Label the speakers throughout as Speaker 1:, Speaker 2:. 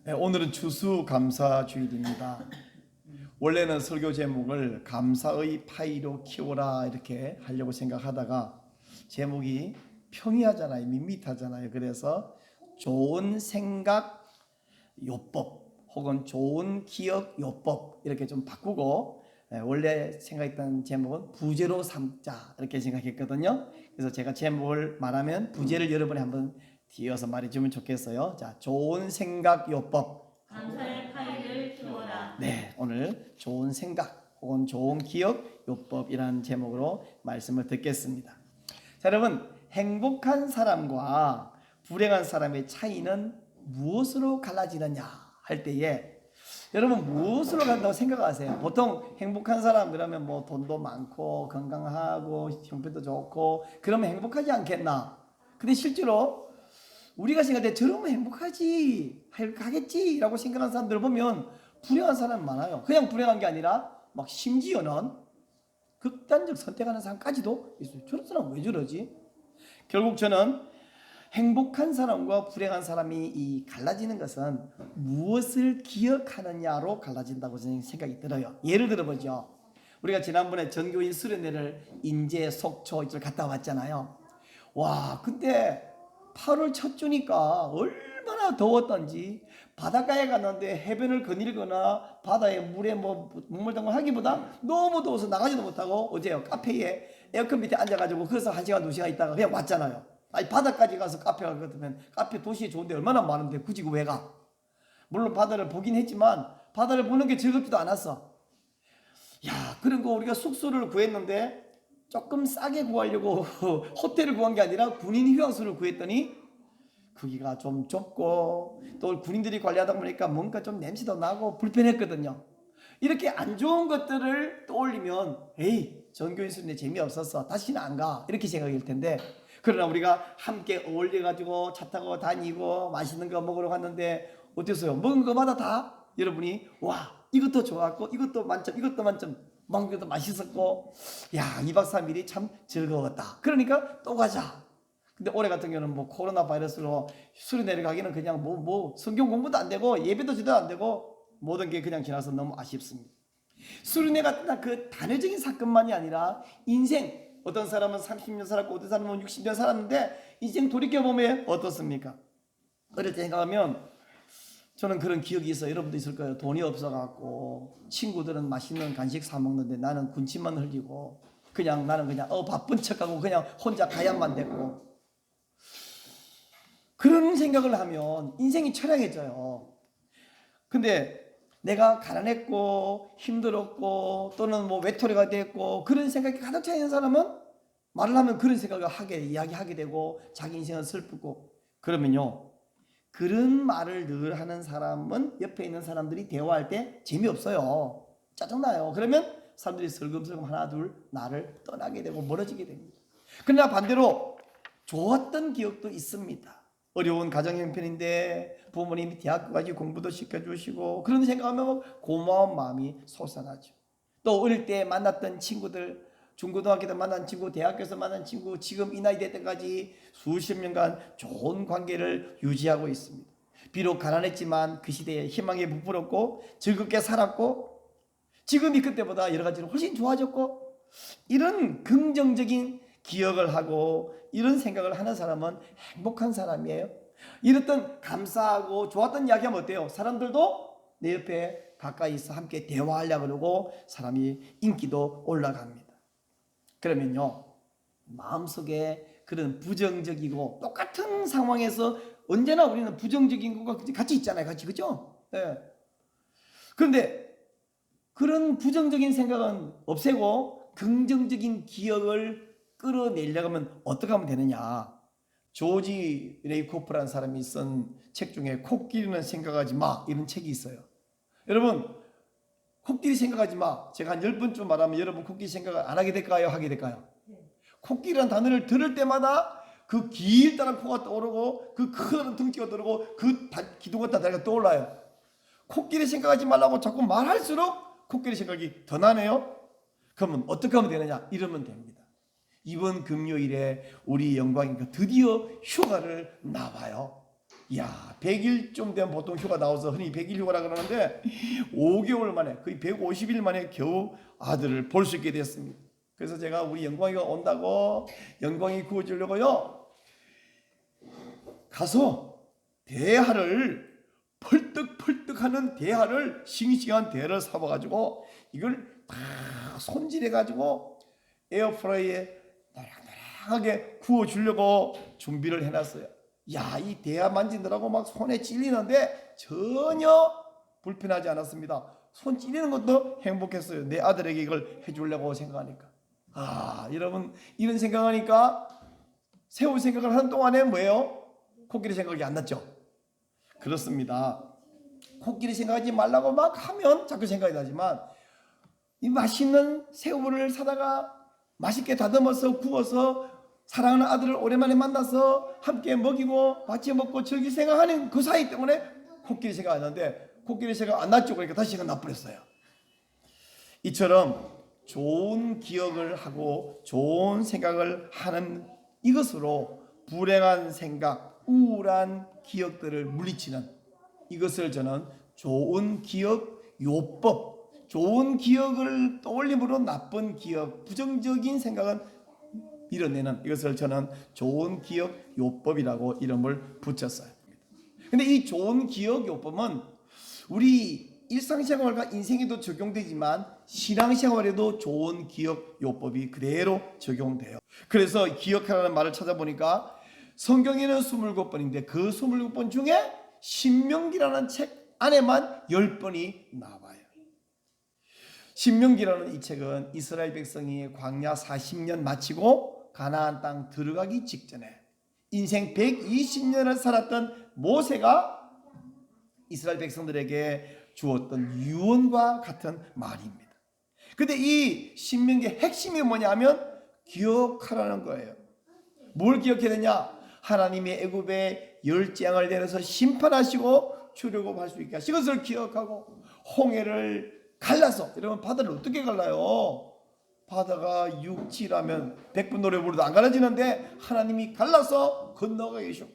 Speaker 1: 네, 오늘은 추수감사주일입니다. 원래는 설교 제목을 감사의 파이로 키워라 이렇게 하려고 생각하다가 제목이 평이하잖아요. 밋밋하잖아요. 그래서 좋은 생각 요법 혹은 좋은 기억 요법 이렇게 좀 바꾸고 원래 생각했던 제목은 부제로 삼자 이렇게 생각했거든요. 그래서 제가 제목을 말하면 부제를 여러분이 한번 뒤어서 말해주면 좋겠어요. 자, 좋은 생각 요법.
Speaker 2: 감사의 파이를 키워라.
Speaker 1: 네, 오늘 좋은 생각 혹은 좋은 기억 요법이라는 제목으로 말씀을 듣겠습니다. 자, 여러분, 행복한 사람과 불행한 사람의 차이는 무엇으로 갈라지느냐 할 때에 여러분 무엇으로 간다고 생각하세요? 보통 행복한 사람 그러면 뭐 돈도 많고 건강하고 형편도 좋고 그러면 행복하지 않겠나? 근데 실제로 우리가 생각할 때 저러면 행복하지 하겠지 라고 생각하는 사람들을 보면 불행한 사람이 많아요. 그냥 불행한 게 아니라 막 심지어는 극단적 선택하는 사람까지도 있어요. 저런 사람 왜 저러지? 결국 저는 행복한 사람과 불행한 사람이 이 갈라지는 것은 무엇을 기억하느냐로 갈라진다고 저는 생각이 들어요. 예를 들어보죠. 우리가 지난번에 전교인 수련회를 인제, 속초 이쪽 갔다 왔잖아요. 와, 근데 8월 첫 주니까 얼마나 더웠던지 바닷가에 갔는데 해변을 거닐거나 바다에 물에 뭐 물물장군 하기보다 너무 더워서 나가지도 못하고 어제요 카페에 에어컨 밑에 앉아가지고 거기서 1시간 2시간 있다가 그냥 왔잖아요. 아니 바다까지 가서 카페 가거든. 카페 도시에 좋은데 얼마나 많은데 굳이 왜 가? 물론 바다를 보긴 했지만 바다를 보는 게 즐겁지도 않았어. 야, 그런 거 우리가 숙소를 구했는데 조금 싸게 구하려고 호텔을 구한 게 아니라 군인 휴양소를 구했더니 거기가 좀 좁고 또 군인들이 관리하다 보니까 뭔가 좀 냄새도 나고 불편했거든요. 이렇게 안 좋은 것들을 떠올리면 에이 전교인 수련회 재미없었어 다시는 안 가 이렇게 생각일 텐데 그러나 우리가 함께 어울려가지고 차 타고 다니고 맛있는 거 먹으러 갔는데 어땠어요? 먹은 거마다 다 여러분이 와 이것도 좋았고 이것도 만점 이것도 만점 먹은 것도 맛있었고 야 2박 3일이 참 즐거웠다. 그러니까 또 가자. 근데 올해 같은 경우는 뭐 코로나 바이러스로 수련회를 가기는 그냥 뭐 성경 공부도 안 되고 예배도 제대로 안 되고 모든 게 그냥 지나서 너무 아쉽습니다. 수련회 같은 그 단회적인 사건만이 아니라 인생 어떤 사람은 30년 살았고 어떤 사람은 60년 살았는데 인생 돌이켜보면 어떻습니까? 어릴 때 생각하면 저는 그런 기억이 있어요. 여러분도 있을 거예요. 돈이 없어갖고 친구들은 맛있는 간식 사 먹는데 나는 군침만 흘리고 그냥 나는 그냥 바쁜 척하고 그냥 혼자 가야만 되고 그런 생각을 하면 인생이 철량해져요. 근데 내가 가난했고 힘들었고 또는 뭐 외톨이가 됐고 그런 생각이 가득 차 있는 사람은 말을 하면 그런 생각을 이야기하게 되고 자기 인생은 슬프고 그러면요. 그런 말을 늘 하는 사람은 옆에 있는 사람들이 대화할 때 재미없어요. 짜증나요. 그러면 사람들이 슬금슬금 하나 둘 나를 떠나게 되고 멀어지게 됩니다. 그러나 반대로 좋았던 기억도 있습니다. 어려운 가정 형편인데 부모님이 대학까지 공부도 시켜주시고 그런 생각하면 고마운 마음이 솟아나죠. 또 어릴 때 만났던 친구들 중고등학교 때 만난 친구 대학교에서 만난 친구 지금 이 나이 될 때까지 수십 년간 좋은 관계를 유지하고 있습니다. 비록 가난했지만 그 시대에 희망에 부풀었고 즐겁게 살았고 지금이 그때보다 여러 가지로 훨씬 좋아졌고 이런 긍정적인 기억을 하고 이런 생각을 하는 사람은 행복한 사람이에요. 이랬던 감사하고 좋았던 이야기하면 어때요? 사람들도 내 옆에 가까이 있어 함께 대화하려고 그러고 사람이 인기도 올라갑니다. 그러면요 마음속에 그런 부정적이고 똑같은 상황에서 언제나 우리는 부정적인 것과 같이 있잖아요. 같이 그죠? 네. 그런데 그런 부정적인 생각은 없애고 긍정적인 기억을 끌어내려고 하면 어떻게 하면 되느냐. 조지 레이코프라는 사람이 쓴 책 중에 코끼리는 생각하지 마 이런 책이 있어요. 여러분 코끼리 생각하지 마 제가 한 10번쯤 말하면 여러분 코끼리 생각을 안 하게 될까요? 하게 될까요? 코끼리라는 단어를 들을 때마다 그 길다란 코가 떠오르고 그 큰 등치가 떠오르고 그 기둥 같은 다리가 떠올라요. 코끼리 생각하지 말라고 자꾸 말할수록 코끼리 생각이 더 나네요. 그러면 어떻게 하면 되느냐? 이러면 됩니다. 이번 금요일에 우리 영광이니까 드디어 휴가를 나와요. 이야, 100일쯤 되면 보통 휴가 나와서 흔히 100일 휴가라 그러는데 5개월 만에 거의 150일 만에 겨우 아들을 볼 수 있게 됐습니다. 그래서 제가 우리 영광이가 온다고 영광이 구워주려고요 가서 대하를 펄떡펄떡하는 대하를 싱싱한 대하를 사와가지고 이걸 다 손질해가지고 에어프라이에 나랑나랑하게 구워주려고 준비를 해놨어요. 야, 이 대하 만지느라고 막 손에 찔리는데 전혀 불편하지 않았습니다. 손 찔리는 것도 행복했어요. 내 아들에게 이걸 해주려고 생각하니까. 아, 여러분 이런 생각하니까 새우 생각을 하는 동안에 뭐예요? 코끼리 생각이 안 났죠? 그렇습니다. 코끼리 생각하지 말라고 막 하면 자꾸 생각이 나지만 이 맛있는 새우를 사다가 맛있게 다듬어서 구워서 사랑하는 아들을 오랜만에 만나서 함께 먹이고 같이 먹고 즐길 생각하는 그 사이 때문에 코끼리 생각 안 나는데 코끼리 생각 안 났죠. 그러니까 다시 생각 나버렸어요. 이처럼 좋은 기억을 하고 좋은 생각을 하는 이것으로 불행한 생각, 우울한 기억들을 물리치는 이것을 저는 좋은 기억 요법, 좋은 기억을 떠올림으로 나쁜 기억, 부정적인 생각은 밀어내는 이것을 저는 좋은 기억 요법이라고 이름을 붙였어요. 근데 이 좋은 기억 요법은 우리 일상생활과 인생에도 적용되지만 신앙생활에도 좋은 기억 요법이 그대로 적용돼요. 그래서 기억하라는 말을 찾아보니까 성경에는 27번인데 그 27번 중에 신명기라는 책 안에만 10번이 나와요. 신명기라는 이 책은 이스라엘 백성이 광야 40년 마치고 가나안 땅 들어가기 직전에 인생 120년을 살았던 모세가 이스라엘 백성들에게 주었던 유언과 같은 말입니다. 근데 이 신명기의 핵심이 뭐냐면 기억하라는 거예요. 뭘 기억해야 되냐? 하나님이 애굽에 열재앙을 내려서 심판하시고 출애굽할 수 있게 하신 것을 기억하고 홍해를 갈라서 여러분 바다를 어떻게 갈라요? 바다가 육지라면 100분 노래 부르도 안 갈라지는데 하나님이 갈라서 건너가게 하시고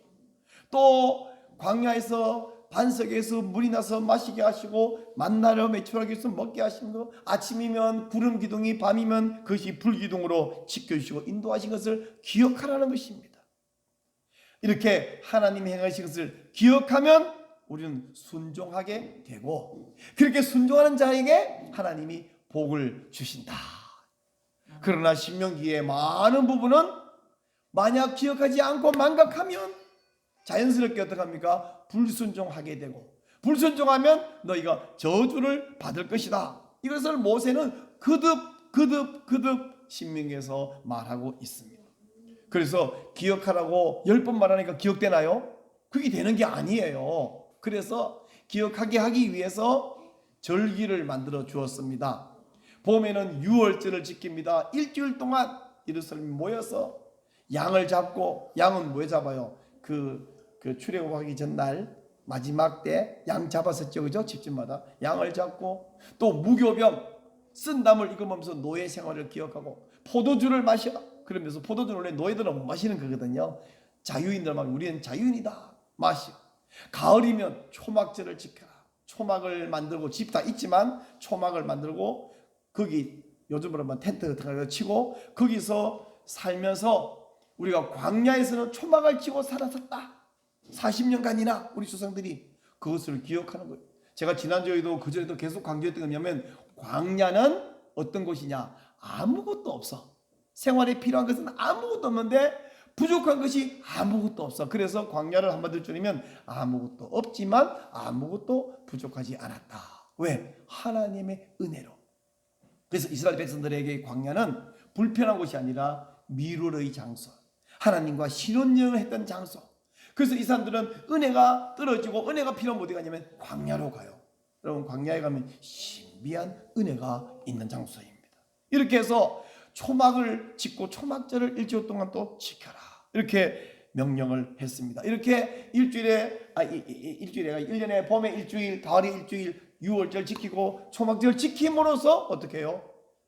Speaker 1: 또 광야에서 반석에서 물이 나서 마시게 하시고 만나를 매출하게 해서 먹게 하신 거 아침이면 구름 기둥이 밤이면 그것이 불 기둥으로 지켜주시고 인도하신 것을 기억하라는 것입니다. 이렇게 하나님이 행하신 것을 기억하면 우리는 순종하게 되고 그렇게 순종하는 자에게 하나님이 복을 주신다. 그러나 신명기의 많은 부분은 만약 기억하지 않고 망각하면 자연스럽게 어떻게 합니까? 불순종하게 되고 불순종하면 너희가 저주를 받을 것이다. 이것을 모세는 거듭 신명기에서 말하고 있습니다. 그래서 기억하라고 10번 말하니까 기억되나요? 그게 되는 게 아니에요. 그래서 기억하게 하기 위해서 절기를 만들어 주었습니다. 봄에는 유월절을 지킵니다. 일주일 동안 예루살렘이 모여서 양을 잡고 양은 왜 잡아요? 그 출애굽하기 전날 마지막 때 양 잡았었죠, 그죠? 집집마다 양을 잡고 또 무교병 쓴 담을 익으면서 노예 생활을 기억하고 포도주를 마셔. 그러면서 포도주는 원래 노예들은 못 마시는 거거든요. 자유인들 막 우리는 자유인이다 마시고 가을이면 초막절을 지켜라. 초막을 만들고 집 다 있지만 초막을 만들고 거기 요즘으로 만 텐트 같은 거 치고 거기서 살면서 우리가 광야에서는 초막을 치고 살았었다. 40년간이나 우리 조상들이 그것을 기억하는 거예요. 제가 지난주에도 그전에도 계속 강조했던 게 뭐냐면 광야는 어떤 곳이냐? 아무것도 없어. 생활에 필요한 것은 아무것도 없는데 부족한 것이 아무것도 없어. 그래서 광야를 한마디로 줄이면 아무것도 없지만 아무것도 부족하지 않았다. 왜? 하나님의 은혜로. 그래서 이스라엘 백성들에게 광야는 불편한 곳이 아니라 미루의 장소, 하나님과 신혼여행을 했던 장소. 그래서 이 사람들은 은혜가 떨어지고 은혜가 필요하면 어디 가냐면 광야로 가요. 여러분 광야에 가면 신비한 은혜가 있는 장소입니다. 이렇게 해서 초막을 짓고 초막절을 일주일 동안 또 지켜라. 이렇게 명령을 했습니다. 이렇게 일주일에 1년에 봄에 일주일, 가을에 일주일, 유월절 지키고 초막절 지킴으로써 어떻게 해요?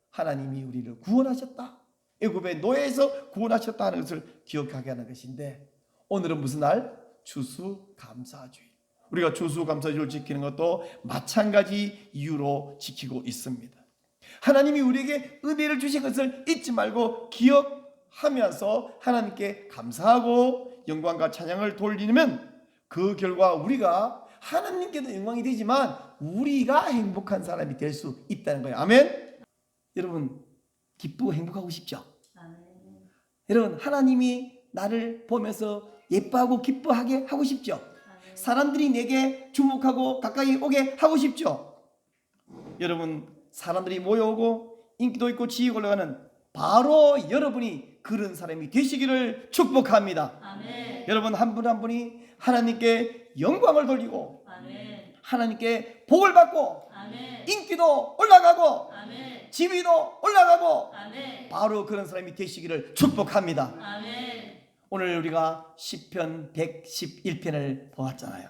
Speaker 1: 하나님이 우리를 구원하셨다. 애굽의 노예에서 구원하셨다 하는 것을 기억하게 하는 것인데 오늘은 무슨 날? 추수감사주의. 우리가 추수감사주의를 지키는 것도 마찬가지 이유로 지키고 있습니다. 하나님이 우리에게 은혜를 주신 것을 잊지 말고 기억하면서 하나님께 감사하고 영광과 찬양을 돌리면 그 결과 우리가 하나님께도 영광이 되지만 우리가 행복한 사람이 될 수 있다는 거예요. 아멘. 여러분 기쁘고 행복하고 싶죠?
Speaker 2: 아멘.
Speaker 1: 여러분 하나님이 나를 보면서 예뻐하고 기뻐하게 하고 싶죠?
Speaker 2: 아멘.
Speaker 1: 사람들이 내게 주목하고 가까이 오게 하고 싶죠? 여러분 사람들이 모여오고 인기도 있고 지위가 올라가는 바로 여러분이 그런 사람이 되시기를 축복합니다.
Speaker 2: 아멘.
Speaker 1: 여러분 한 분 한 분이 하나님께 영광을 돌리고
Speaker 2: 아멘.
Speaker 1: 하나님께 복을 받고
Speaker 2: 아멘.
Speaker 1: 인기도 올라가고
Speaker 2: 아멘.
Speaker 1: 지위도 올라가고
Speaker 2: 아멘.
Speaker 1: 바로 그런 사람이 되시기를 축복합니다.
Speaker 2: 아멘.
Speaker 1: 오늘 우리가 시편 111편을 보았잖아요.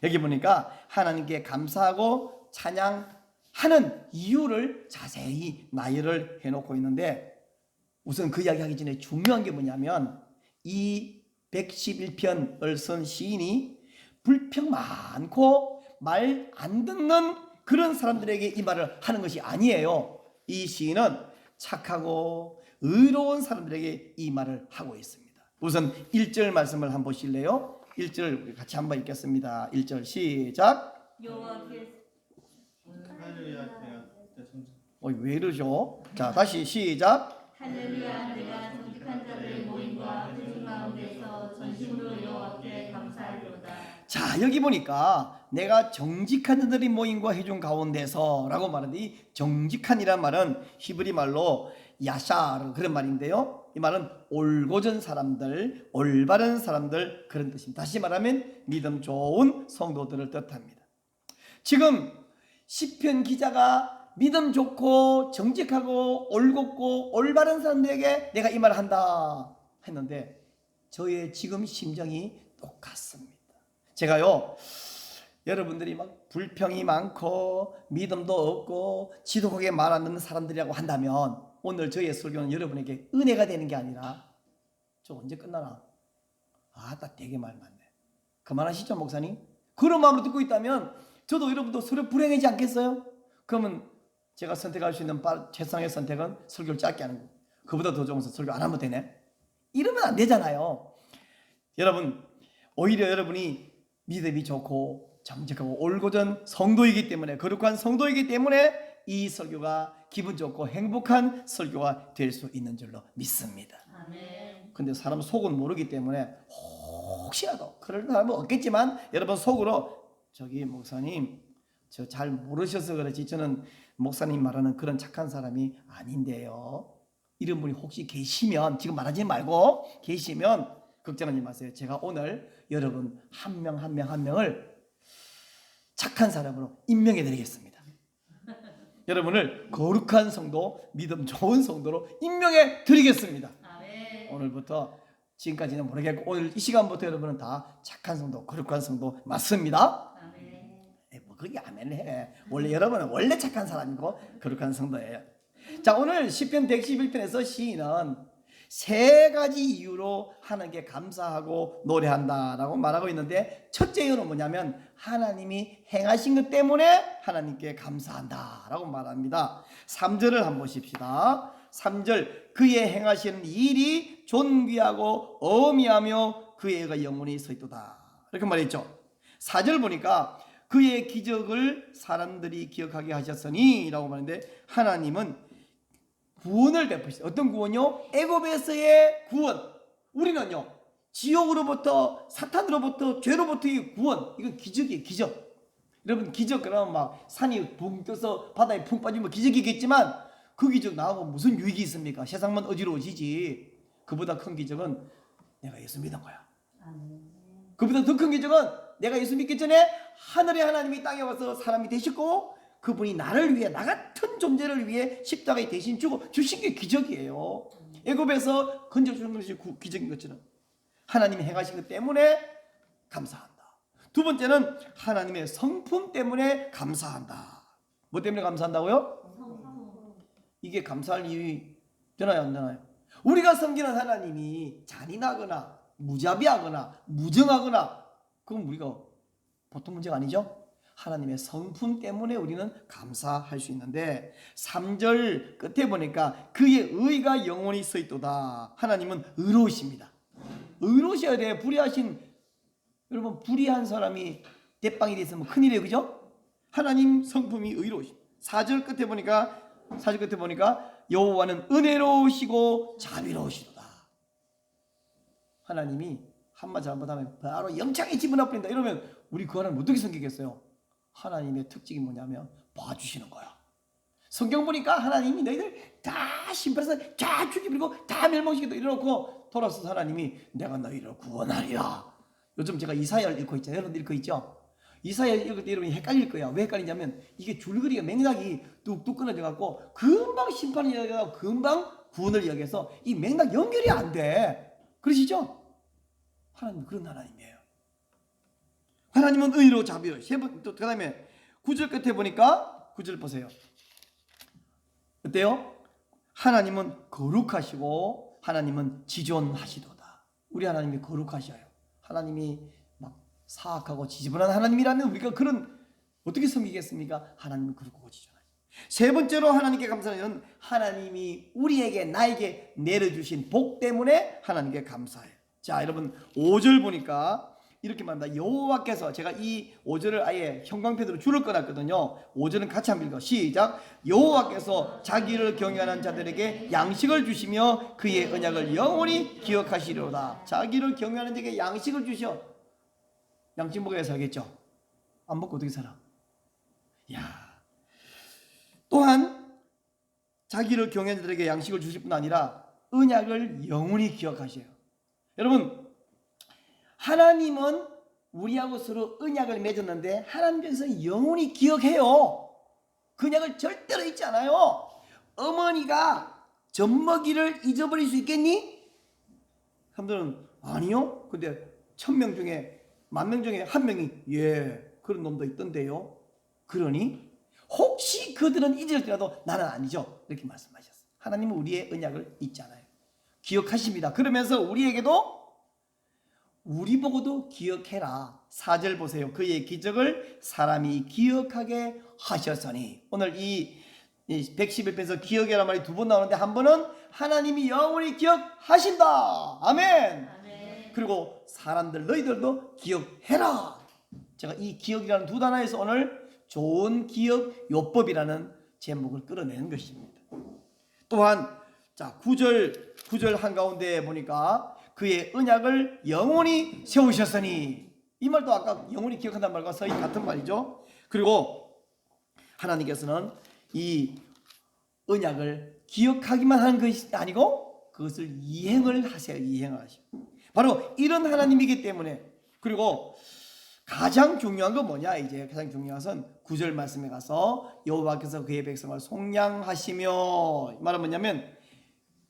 Speaker 1: 여기 보니까 하나님께 감사하고 찬양하는 이유를 자세히 나열을 해놓고 있는데 우선 그 이야기 하기 전에 중요한 게 뭐냐면 이 111편을 쓴 시인이 불평 많고 말 안 듣는 그런 사람들에게 이 말을 하는 것이 아니에요. 이 시인은 착하고 의로운 사람들에게 이 말을 하고 있습니다. 우선 1절 말씀을 한번 보실래요? 1절 우리 같이 한번 읽겠습니다. 1절 시작.
Speaker 2: 여호와께서
Speaker 1: 왜 이러죠? 자 다시 시작.
Speaker 2: 할렐루야. 내가 정직한 자들의 모임과 회중 가운데서 전심으로 여호와께 감사하리로다.
Speaker 1: 자 여기 보니까 내가 정직한 자들의 모임과 회중 가운데서 라고 말하는데 이 정직한이란 말은 히브리 말로 야샤르 그런 말인데요. 이 말은 올곧은 사람들, 올바른 사람들 그런 뜻입니다. 다시 말하면 믿음 좋은 성도들을 뜻합니다. 지금 시편 기자가 믿음 좋고 정직하고 올곧고 올바른 사람들에게 내가 이 말을 한다 했는데 저의 지금 심정이 똑같습니다. 제가요 여러분들이 막 불평이 많고 믿음도 없고 지독하게 말 안 듣는 사람들이라고 한다면 오늘 저의 설교는 여러분에게 은혜가 되는 게 아니라 저 언제 끝나나? 나 되게 말 많네. 그만하시죠 목사님? 그런 마음으로 듣고 있다면 저도 여러분도 서로 불행하지 않겠어요? 그러면 제가 선택할 수 있는 최상의 선택은 설교를 짧게 하는 거. 그보다 더 좋은 설교 안 하면 되네. 이러면 안 되잖아요. 여러분 오히려 여러분이 믿음이 좋고 정직하고 올곧은 성도이기 때문에 거룩한 성도이기 때문에 이 설교가 기분 좋고 행복한 설교가 될 수 있는 줄로 믿습니다.
Speaker 2: 아멘.
Speaker 1: 근데 사람 속은 모르기 때문에 혹시라도 그럴 사람은 없겠지만 여러분 속으로 저기 목사님 저 잘 모르셔서 그렇지 저는 목사님 말하는 그런 착한 사람이 아닌데요. 이런 분이 혹시 계시면 지금 말하지 말고 계시면 걱정하지 마세요. 제가 오늘 여러분 한 명 한 명을 착한 사람으로 임명해 드리겠습니다. 여러분을 거룩한 성도, 믿음 좋은 성도로 임명해 드리겠습니다.
Speaker 2: 아멘.
Speaker 1: 오늘부터 지금까지는 모르겠고 오늘 이 시간부터 여러분은 다 착한 성도, 거룩한 성도 맞습니다.
Speaker 2: 아멘.
Speaker 1: 뭐 그게 아멘을 해. 원래 여러분은 원래 착한 사람이고 거룩한 성도예요. 자 오늘 시편 111편에서 시인은 세 가지 이유로 하나님께 감사하고 노래한다라고 말하고 있는데 첫째 이유는 뭐냐면 하나님이 행하신 것 때문에 하나님께 감사한다라고 말합니다. 3절을 한번 보십시다. 3절 그의 행하시는 일이 존귀하고 어미하며 그의 애가 영원히 서있도다 이렇게 말했죠. 4절 보니까 그의 기적을 사람들이 기억하게 하셨으니 라고 말하는데 하나님은 구원을 베푸시다. 어떤 구원요? 애굽에서의 구원. 우리는요 지옥으로부터 사탄으로부터 죄로부터의 구원. 이건 기적이에요. 기적. 여러분 기적 그러면 막 산이 붕 떠서 바다에 푹 빠지면 기적이겠지만 그 기적 나하고 무슨 유익이 있습니까? 세상만 어지러워지지. 그보다 큰 기적은 내가 예수 믿은 거야.
Speaker 2: 아멘.
Speaker 1: 그보다 더 큰 기적은 내가 예수 믿기 전에 하늘의 하나님이 땅에 와서 사람이 되셨고 그분이 나를 위해 나 같은 존재를 위해 십자가에 대신 주신 게 기적이에요. 애굽에서 건져주는 것이 기적인 것처럼 하나님이 행하신 것 때문에 감사한다. 두 번째는 하나님의 성품 때문에 감사한다. 뭐 때문에 감사한다고요? 이게 감사할 이유 되나요 안 되나요? 우리가 섬기는 하나님이 잔인하거나 무자비하거나 무정하거나 그건 우리가 보통 문제가 아니죠. 하나님의 성품 때문에 우리는 감사할 수 있는데 3절 끝에 보니까 그의 의가 영원히 서 있도다. 하나님은 의로우십니다. 의로우셔야 돼. 불의하신, 여러분 불의한 사람이 대빵이 됐으면 큰일이에요. 그죠? 하나님 성품이 의로우십니다. 4절 끝에 보니까 여호와는 은혜로우시고 자비로우시도다. 하나님이 한마 잘못하면 바로 영창에 집어넣어버린다. 이러면 우리 그 하나님 어떻게 섬기겠어요? 하나님의 특징이 뭐냐면 봐주시는 거야. 성경 보니까 하나님이 너희들 다 심판해서 다 죽이고 다 멸망시키고 이래놓고 돌아서서 하나님이 내가 너희를 구원하리라. 요즘 제가 이사야를 읽고 있잖아요. 여러분들 읽고 있죠? 이사야 읽을 때 여러분이 헷갈릴 거야. 왜 헷갈리냐면 이게 줄거리가 맥락이 뚝뚝 끊어져 갖고 금방 심판을 이야기하고 금방 구원을 이야기해서 이 맥락 연결이 안 돼. 그러시죠? 하나님은 그런 하나님이에요. 하나님은 의로 자비로. 그 다음에 9절 끝에 보니까 9절 보세요. 어때요? 하나님은 거룩하시고 하나님은 지존하시도다. 우리 하나님이 거룩하셔요. 하나님이 막 사악하고 지저분한 하나님이라면 우리가 그런 어떻게 섬기겠습니까? 하나님은 거룩하고 지존하시죠. 세 번째로 하나님께 감사하는 하나님이 우리에게 나에게 내려주신 복 때문에 하나님께 감사해요. 자, 여러분 5절 보니까 이렇게 말합니다. 여호와께서, 제가 이 5절을 아예 형광펜으로 줄을 꺼놨거든요. 5절은 같이 한번 읽어. 시작. 여호와께서 자기를 경외하는 자들에게 양식을 주시며 그의 언약을 영원히 기억하시리로다. 자기를 경외하는 자에게 양식을 주셔. 양식 먹어야 살겠죠. 안 먹고 어떻게 살아? 야. 또한 자기를 경외하는 자들에게 양식을 주실 뿐 아니라 언약을 영원히 기억하셔요. 여러분, 하나님은 우리하고 서로 언약을 맺었는데 하나님께서 영원히 기억해요. 그 언약을 절대로 잊지 않아요. 어머니가 젖먹이를 잊어버릴 수 있겠니? 사람들은 아니요. 근데 1000명 중에 10,000명 중에 1명이 예, 그런 놈도 있던데요. 그러니 혹시 그들은 잊을지라도 나는 아니죠. 이렇게 말씀하셨어요. 하나님은 우리의 언약을 잊지 않아요. 기억하십니다. 그러면서 우리에게도 우리 보고도 기억해라. 4절 보세요. 그의 기적을 사람이 기억하게 하셨으니. 오늘 이 111편에서 기억이라는 말이 2번 나오는데 한 번은 하나님이 영원히 기억하신다. 아멘.
Speaker 2: 아멘.
Speaker 1: 그리고 사람들 너희들도 기억해라. 제가 이 기억이라는 두 단어에서 오늘 좋은 기억 요법이라는 제목을 끌어내는 것입니다. 또한 자 9절 한가운데 보니까 그의 언약을 영원히 세우셨으니, 이 말도 아까 영원히 기억한다는 말과 거의 같은 말이죠. 그리고 하나님께서는 이 언약을 기억하기만 하는 것이 아니고 그것을 이행을 하세요. 이행을 하시고. 바로 이런 하나님이기 때문에. 그리고 가장 중요한 건 뭐냐? 이제 가장 중요한 것은 9절 말씀에 가서 여호와께서 그의 백성을 속량하시며, 이 말은 뭐냐면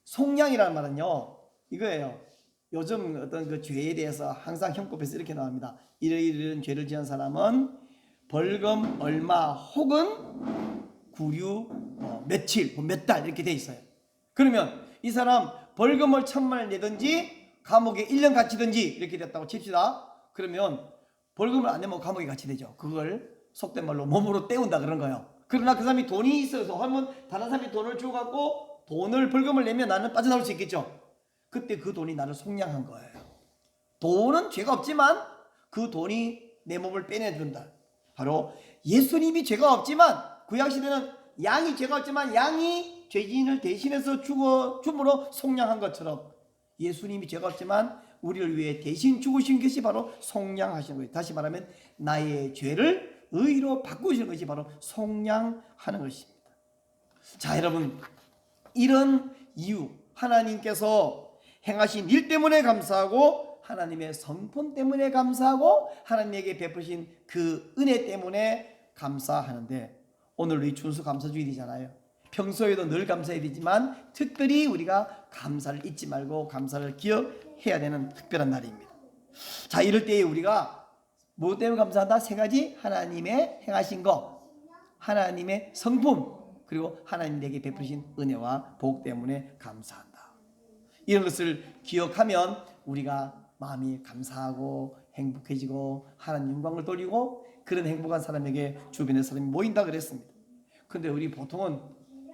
Speaker 1: 속량이라는 말은요 이거예요. 요즘 어떤 그 죄에 대해서 항상 형법에서 이렇게 나옵니다. 이런 죄를 지은 사람은 벌금 얼마 혹은 구류 며칠 몇 달 이렇게 돼 있어요. 그러면 이 사람 벌금을 1,000,000원을 내든지 감옥에 1년 갇히든지 이렇게 됐다고 칩시다. 그러면 벌금을 안 내면 감옥에 갇히되죠. 그걸 속된 말로 몸으로 때운다 그런 거예요. 그러나 그 사람이 돈이 있어서 하면 다른 사람이 돈을 주고 갖고 돈을 벌금을 내면 나는 빠져나올 수 있겠죠. 그때 그 돈이 나를 속량한 거예요. 돈은 죄가 없지만 그 돈이 내 몸을 빼내준다. 바로 예수님이 죄가 없지만, 구약시대는 양이 죄가 없지만 양이 죄인을 대신해서 줌으로 속량한 것처럼 예수님이 죄가 없지만 우리를 위해 대신 죽으신 것이 바로 속량하시는 거예요. 다시 말하면 나의 죄를 의로 바꾸시는 것이 바로 속량하는 것입니다. 자, 여러분, 이런 이유, 하나님께서 행하신 일 때문에 감사하고 하나님의 성품 때문에 감사하고 하나님에게 베푸신 그 은혜 때문에 감사하는데, 오늘 우리 준수 감사주일이잖아요. 평소에도 늘 감사해야 되지만 특별히 우리가 감사를 잊지 말고 감사를 기억해야 되는 특별한 날입니다. 자, 이럴 때에 우리가 무엇 때문에 감사한다? 세 가지. 하나님의 행하신 것, 하나님의 성품, 그리고 하나님 내게 베푸신 은혜와 복 때문에 감사한다. 이런 것을 기억하면 우리가 마음이 감사하고 행복해지고 하나님 영광을 돌리고 그런 행복한 사람에게 주변의 사람이 모인다 그랬습니다. 근데 우리 보통은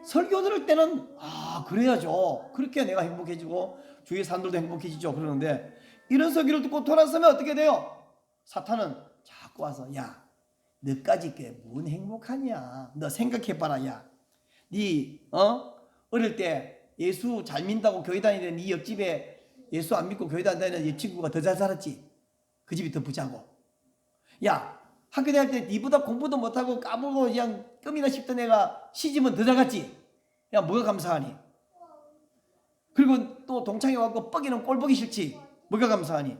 Speaker 1: 설교 들을 때는 그래야죠. 그렇게 내가 행복해지고 주위의 사람들도 행복해지죠. 그러는데 이런 설교를 듣고 돌아서면 어떻게 돼요? 사탄은 자꾸 와서 야 너까지 게 뭔 행복하냐. 너 생각해봐라. 야 네 어릴 때 예수 잘 믿는다고 교회 다니던 네 옆집에 예수 안 믿고 교회 다니는 옆 친구가 더 잘 살았지. 그 집이 더 부자고. 야 학교 다닐 때 니보다 공부도 못하고 까불고 그냥 껌이나 씹던 애가 시집은 더 잘 갔지. 야 뭐가 감사하니. 그리고 또 동창회 와서 뻐기는 꼴 보기 싫지. 뭐가 감사하니.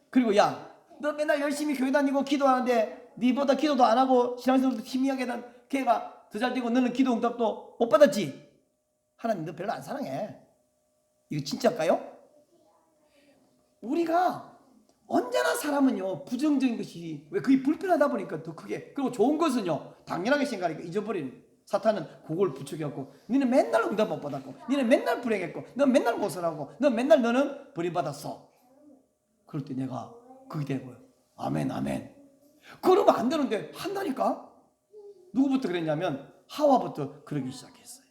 Speaker 1: 그리고 야 너 맨날 열심히 교회 다니고 기도하는데 니보다 기도도 안 하고 신앙생활도 희미하게 한 걔가 더 잘 되고 너는 기도 응답도 못 받았지. 하나님 너 별로 안 사랑해. 이거 진짜일까요? 우리가 언제나 사람은요 부정적인 것이 왜 그게 불편하다 보니까 더 크게, 그리고 좋은 것은요 당연하게 생각하니까 잊어버리는. 사탄은 그걸 부추겨갖고 니는 맨날 응답 못 받았고 니는 맨날 불행했고 넌 맨날 못 살았고 너는 버림받았어. 그럴 때 내가 그게 되고요. 아멘 아멘. 그러면 안 되는데 한다니까. 누구부터 그랬냐면 하와부터 그러기 시작했어요.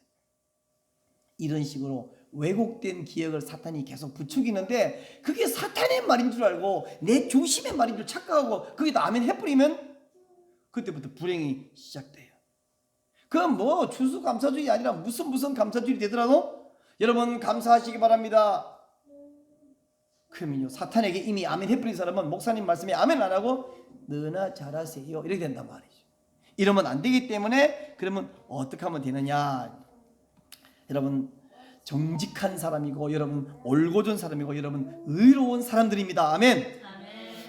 Speaker 1: 이런 식으로 왜곡된 기억을 사탄이 계속 부추기는데 그게 사탄의 말인 줄 알고 내 중심의 말인 줄 착각하고 그게 다 아멘 해버리면 그때부터 불행이 시작돼요. 그건 뭐 추수감사주의 아니라 무슨 감사주의 되더라도 여러분 감사하시기 바랍니다. 그러면요 사탄에게 이미 아멘 해버린 사람은 목사님 말씀에 아멘 안 하고 너나 잘하세요 이렇게 된단 말이죠. 이러면 안 되기 때문에 그러면 어떻게 하면 되느냐. 여러분 정직한 사람이고 여러분 올곧은 사람이고 여러분 의로운 사람들입니다. 아멘.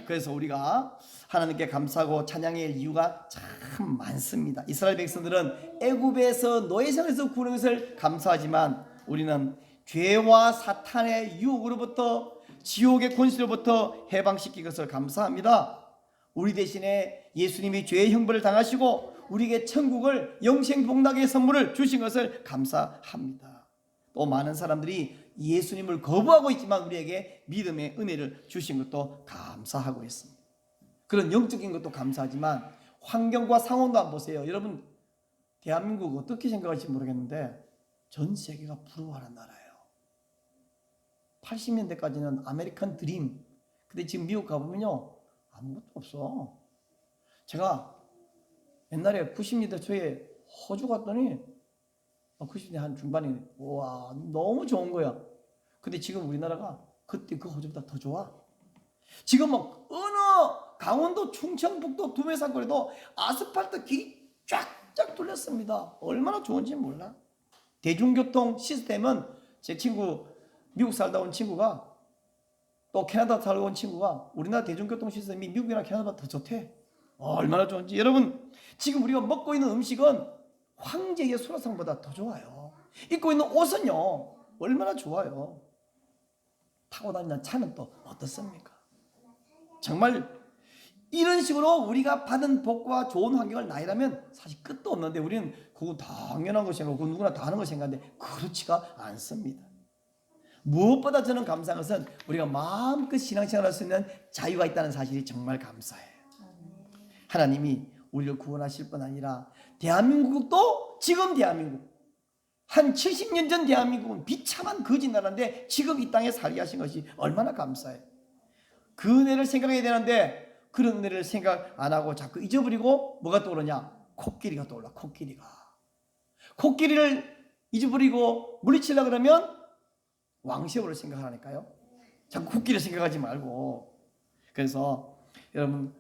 Speaker 1: 그래서 우리가 하나님께 감사하고 찬양할 이유가 참 많습니다. 이스라엘 백성들은 애굽에서 노예상에서 구원한 것을 감사하지만 우리는 죄와 사탄의 유혹으로부터 지옥의 권세로부터 해방시킨 것을 감사합니다. 우리 대신에 예수님이 죄의 형벌을 당하시고 우리에게 천국을 영생복락의 선물을 주신 것을 감사합니다. 또 많은 사람들이 예수님을 거부하고 있지만 우리에게 믿음의 은혜를 주신 것도 감사하고 있습니다. 그런 영적인 것도 감사하지만 환경과 상황도 한번 보세요. 여러분 대한민국 어떻게 생각할지 모르겠는데 전 세계가 부러워하는 나라예요. 80년대까지는 아메리칸 드림. 근데 지금 미국 가보면요 아무것도 없어. 제가 옛날에 90년대 초에 호주 갔더니 90년대 한 중반에 와 너무 좋은 거야. 근데 지금 우리나라가 그때 그 호주보다 더 좋아. 지금 막 어느 강원도 충청북도 두메산거리도 아스팔트 길이 쫙쫙 뚫렸습니다. 얼마나 좋은지 몰라. 대중교통 시스템은 제 친구 미국 살다 온 친구가 또 캐나다 살다 온 친구가 우리나라 대중교통 시스템이 미국이나 캐나다보다 더 좋대. 얼마나 좋은지. 여러분 지금 우리가 먹고 있는 음식은 황제의 수라상보다 더 좋아요. 입고 있는 옷은요 얼마나 좋아요. 타고 다니는 차는 또 어떻습니까? 정말 이런 식으로 우리가 받은 복과 좋은 환경을 나이라면 사실 끝도 없는데 우리는 그거 당연한 것이 생각하고 누구나 다 하는 것이 생각하는데 그렇지가 않습니다. 무엇보다 저는 감사한 것은 우리가 마음껏 신앙생활을 할 수 있는 자유가 있다는 사실이 정말 감사해요. 하나님이 우리를 구원하실 뿐 아니라 대한민국도 지금 대한민국 한 70년 전 대한민국은 비참한 거지 나라인데 지금 이 땅에 살게 하신 것이 얼마나 감사해요. 그 은혜를 생각해야 되는데 그런 은혜를 생각 안 하고 자꾸 잊어버리고 뭐가 떠오르냐? 코끼리가 떠올라. 코끼리를 잊어버리고 물리치려고 그러면 왕시험을 생각하라니까요. 자꾸 코끼리를 생각하지 말고. 그래서 여러분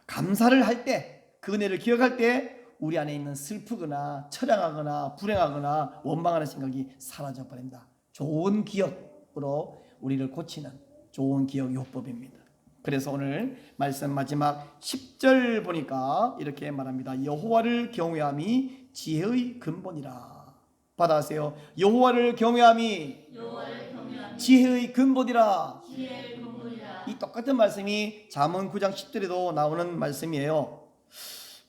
Speaker 1: 감사를 할 때 그 은혜를 기억할 때 우리 안에 있는 슬프거나 처량하거나 불행하거나 원망하는 생각이 사라져 버립니다. 좋은 기억으로 우리를 고치는 좋은 기억 요법입니다. 그래서 오늘 말씀 마지막 10절 보니까 이렇게 말합니다. 여호와를 경외함이 지혜의 근본이라. 받아하세요. 여호와를 경외함이 지혜의 근본이라. 이 똑같은 말씀이 잠언 9장 10절에도 나오는 말씀이에요.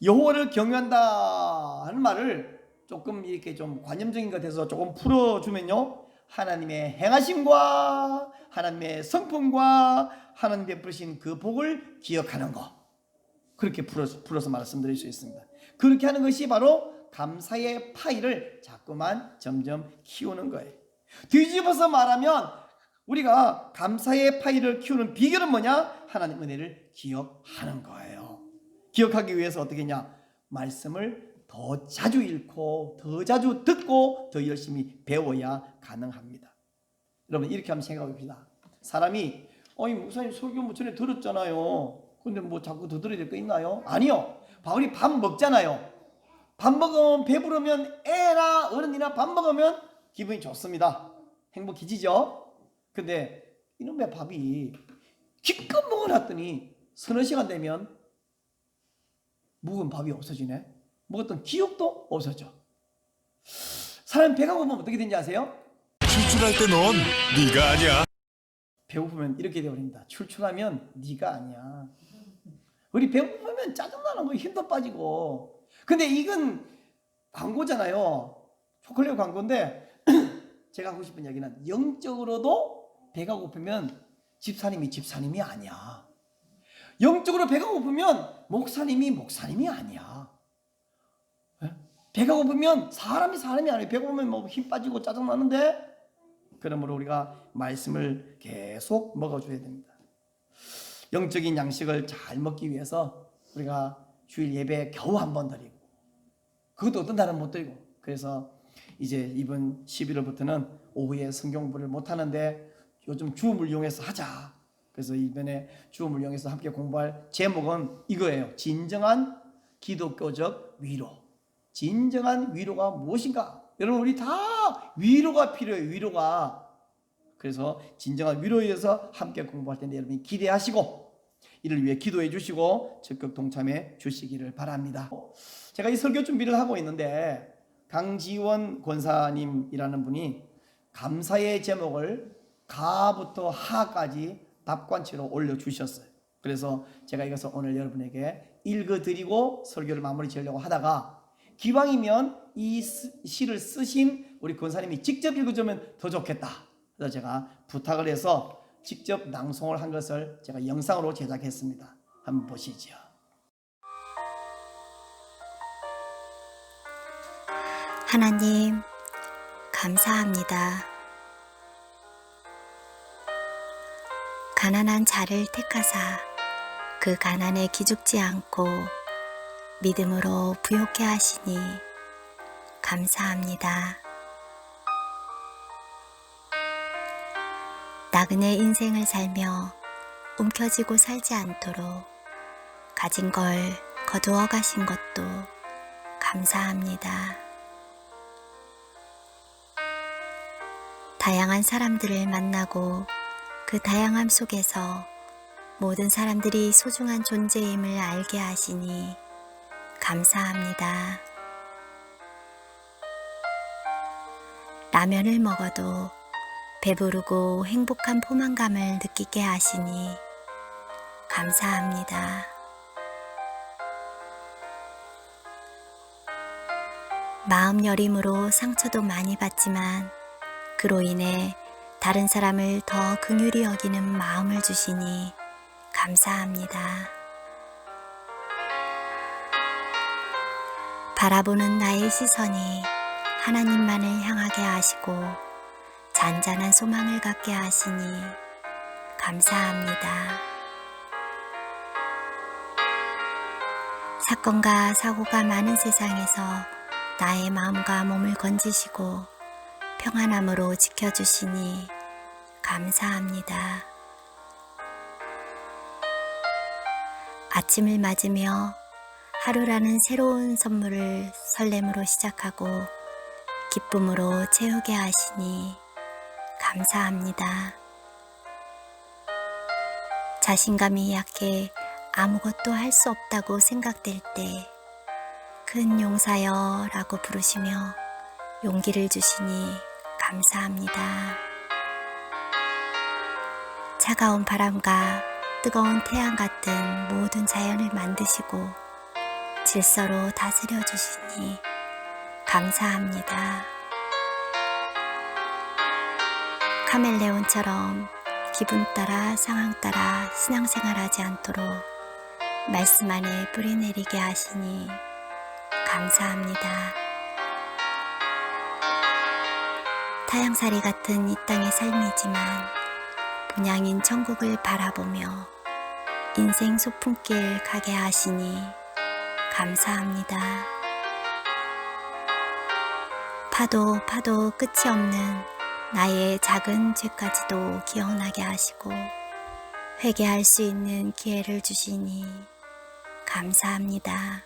Speaker 1: 여호와를 경외한다 하는 말을 조금 이렇게 좀 관념적인 것 같아서 조금 풀어주면요, 하나님의 행하심과 하나님의 성품과 하나님 베푸신 그 복을 기억하는 것, 그렇게 불어서 말씀드릴 수 있습니다. 그렇게 하는 것이 바로 감사의 파이를 자꾸만 점점 키우는 거예요. 뒤집어서 말하면 우리가 감사의 파이를 키우는 비결은 뭐냐? 하나님 은혜를 기억하는 거예요. 기억하기 위해서 어떻게 했냐? 말씀을 더 자주 읽고 더 자주 듣고 더 열심히 배워야 가능합니다. 여러분 이렇게 한번 생각해 봅시다. 사람이 목사님 설교 뭐 전에 들었잖아요. 근데 뭐 자꾸 더 들어야 될 거 있나요? 아니요. 우리 밥 먹잖아요. 밥 먹으면 배부르면 애나 어른이나 밥 먹으면 기분이 좋습니다. 행복해지죠? 근데 이놈의 밥이 기껏 먹어놨더니 서너 시간 되면 묵은 밥이 없어지네. 먹었던 기억도 없어져. 사람 배가 고프면 어떻게 되는지 아세요?
Speaker 3: 출출할 때 넌 네가 아니야.
Speaker 1: 배고프면 이렇게 되어버립니다. 출출하면 네가 아니야. 우리 배고프면 짜증나는 거, 힘도 빠지고. 근데 이건 광고잖아요. 초콜릿 광고인데 제가 하고 싶은 얘기는 영적으로도 배가 고프면 집사님이 아니야. 영적으로 배가 고프면 목사님이 아니야. 배가 고프면 사람이 아니에요. 배가 고프면 뭐 힘 빠지고 짜증나는데, 그러므로 우리가 말씀을 계속 먹어줘야 됩니다. 영적인 양식을 잘 먹기 위해서 우리가 주일 예배 겨우 한 번 드리고, 그것도 어떤 날은 못 드리고, 그래서 이제 이번 11월부터는 오후에 성경 공부를 못 하는데 요즘 줌을 이용해서 하자. 그래서 이번에 줌을 이용해서 함께 공부할 제목은 이거예요. 진정한 기독교적 위로. 진정한 위로가 무엇인가? 여러분 우리 다 위로가 필요해요. 위로가. 그래서 진정한 위로에 대해서 함께 공부할 텐데 여러분이 기대하시고 이를 위해 기도해 주시고 적극 동참해 주시기를 바랍니다. 제가 이 설교 준비를 하고 있는데 강지원 권사님이라는 분이 감사의 제목을 가부터 하까지 답관치로 올려주셨어요. 그래서 제가 이것을 오늘 여러분에게 읽어드리고 설교를 마무리 지으려고 하다가 기왕이면 이 시를 쓰신 우리 권사님이 직접 읽어주면 더 좋겠다. 그래서 제가 부탁을 해서 직접 낭송을 한 것을 제가 영상으로 제작했습니다. 한번 보시죠.
Speaker 4: 하나님, 감사합니다. 가난한 자를 택하사 그 가난에 기죽지 않고 믿음으로 부욕해 하시니 감사합니다. 나그네 인생을 살며 움켜쥐고 살지 않도록 가진 걸 거두어 가신 것도 감사합니다. 다양한 사람들을 만나고 그 다양함 속에서 모든 사람들이 소중한 존재임을 알게 하시니 감사합니다. 라면을 먹어도 배부르고 행복한 포만감을 느끼게 하시니 감사합니다. 마음 여림으로 상처도 많이 받지만 그로 인해 다른 사람을 더 긍휼히 여기는 마음을 주시니 감사합니다. 바라보는 나의 시선이 하나님만을 향하게 하시고 잔잔한 소망을 갖게 하시니 감사합니다. 사건과 사고가 많은 세상에서 나의 마음과 몸을 건지시고 평안함으로 지켜주시니 감사합니다. 아침을 맞으며 하루라는 새로운 선물을 설렘으로 시작하고 기쁨으로 채우게 하시니 감사합니다. 자신감이 약해 아무것도 할 수 없다고 생각될 때 큰 용사여 라고 부르시며 용기를 주시니 감사합니다. 차가운 바람과 뜨거운 태양 같은 모든 자연을 만드시고 질서로 다스려 주시니 감사합니다. 카멜레온처럼 기분 따라 상황 따라 신앙생활하지 않도록 말씀 안에 뿌리내리게 하시니 감사합니다. 타향살이 같은 이 땅의 삶이지만 본향인 천국을 바라보며 인생 소풍길 가게 하시니 감사합니다. 파도 끝이 없는 나의 작은 죄까지도 기억나게 하시고 회개할 수 있는 기회를 주시니 감사합니다.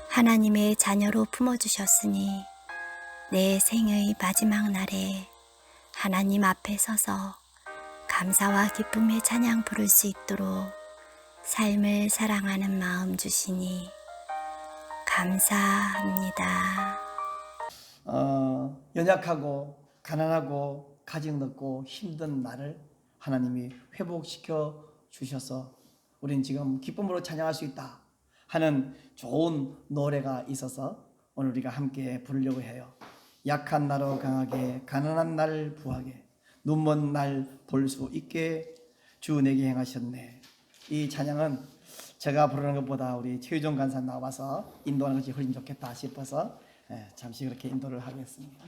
Speaker 4: 하나님의 자녀로 품어주셨으니 내 생의 마지막 날에 하나님 앞에 서서 감사와 기쁨의 찬양 부를 수 있도록 삶을 사랑하는 마음 주시니 감사합니다.
Speaker 1: 연약하고 가난하고 가정 넣고 힘든 나를 하나님이 회복시켜 주셔서 우린 지금 기쁨으로 찬양할 수 있다 하는 좋은 노래가 있어서 오늘 우리가 함께 부르려고 해요. 약한 나로 강하게 가난한 날 부하게 눈먼 날 볼 수 있게 주 내게 행하셨네. 이 찬양은 제가 부르는 것보다 우리 최유정 간사 나와서 인도하는 것이 훨씬 좋겠다 싶어서 잠시 그렇게 인도를 하겠습니다.